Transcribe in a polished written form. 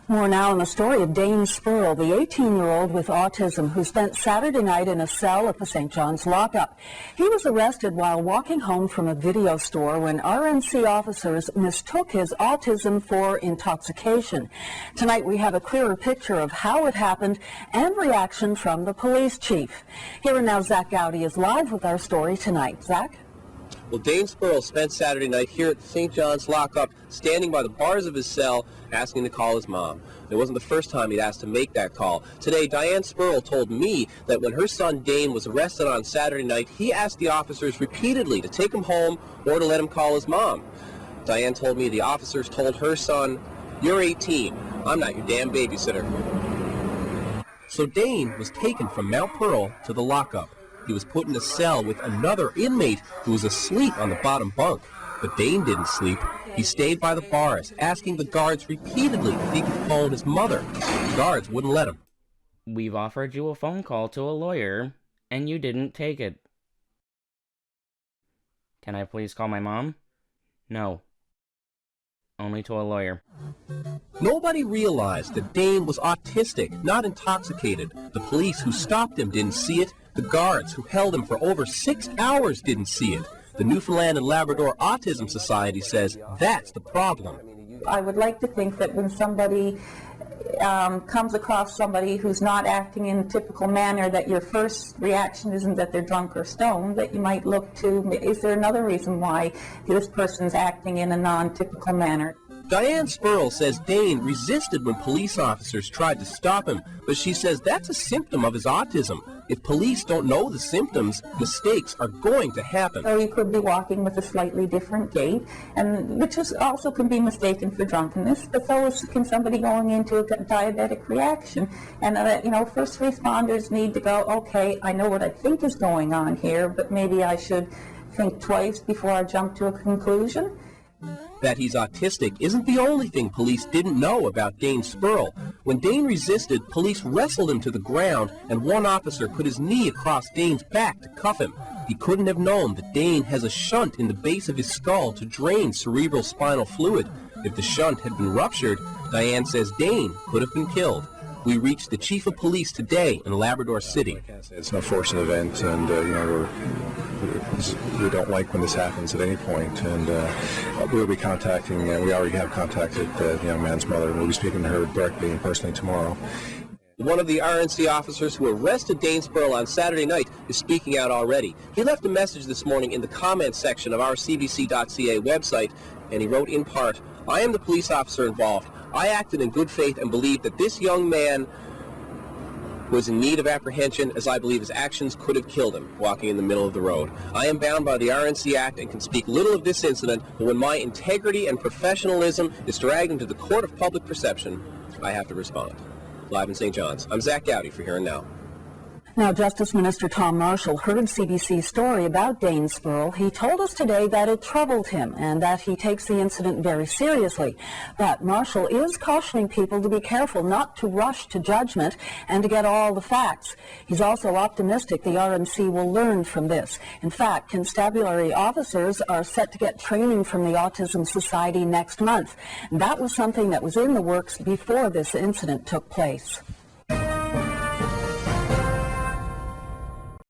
More now on the story of Dane Spurrell, the 18-year-old with autism who spent Saturday night in a cell at the St. John's lockup. He was arrested while walking home from a video store when RNC officers mistook his autism for intoxication. Tonight we have a clearer picture of how it happened and reaction from the police chief. Here and now, Zach Gowdy is live with our story tonight. Zach? Well, Dane Spurrell spent Saturday night here at the St. John's lockup, standing by the bars of his cell, asking to call his mom. It wasn't the first time he'd asked to make that call. Today, Diane Spurrell told me that when her son Dane was arrested on Saturday night, he asked the officers repeatedly to take him home or to let him call his mom. Diane told me the officers told her son, "You're 18. I'm not your damn babysitter." So Dane was taken from Mount Pearl to the lockup. He was put in a cell with another inmate who was asleep on the bottom bunk. But Dane didn't sleep. He stayed by the bars, asking the guards repeatedly if he could phone his mother. The guards wouldn't let him. We've offered you a phone call to a lawyer, and you didn't take it. Can I please call my mom? No. Only to a lawyer. Nobody realized that Dane was autistic, not intoxicated. The police who stopped him didn't see it. The guards who held him for over 6 hours didn't see it. The Newfoundland and Labrador Autism Society says that's the problem. I would like to think that when somebody comes across somebody who's not acting in a typical manner, that your first reaction isn't that they're drunk or stoned, that you might look to, is there another reason why this person's acting in a non-typical manner? Diane Spurrell says Dane resisted when police officers tried to stop him, but she says that's a symptom of his autism. If police don't know the symptoms, mistakes are going to happen. So you could be walking with a slightly different gait, and which also can be mistaken for drunkenness, but so can somebody going into a diabetic reaction. And, first responders need to go, okay, I know what I think is going on here, but maybe I should think twice before I jump to a conclusion. That he's autistic isn't the only thing police didn't know about Dane Spurrell. When Dane resisted, police wrestled him to the ground, and one officer put his knee across Dane's back to cuff him. He couldn't have known that Dane has a shunt in the base of his skull to drain cerebral spinal fluid. If the shunt had been ruptured, Diane says Dane could have been killed. We reached the chief of police today in Labrador City. It's an unfortunate event, and we don't like when this happens at any point. And we'll be contacting, we already have contacted the young man's mother. We'll be speaking to her directly and personally tomorrow. One of the RNC officers who arrested Dane Spurrell on Saturday night is speaking out already. He left a message this morning in the comments section of our CBC.ca website, and he wrote in part, "I am the police officer involved. I acted in good faith and believed that this young man was in need of apprehension, as I believe his actions could have killed him, walking in the middle of the road. I am bound by the RNC Act and can speak little of this incident, but when my integrity and professionalism is dragged into the court of public perception, I have to respond." Live in St. John's, I'm Zach Gowdy for Here and Now. Now, Justice Minister Tom Marshall heard CBC's story about Dane Spurrell. He told us today that it troubled him and that he takes the incident very seriously. But Marshall is cautioning people to be careful not to rush to judgment and to get all the facts. He's also optimistic the RNC will learn from this. In fact, constabulary officers are set to get training from the Autism Society next month. And that was something that was in the works before this incident took place.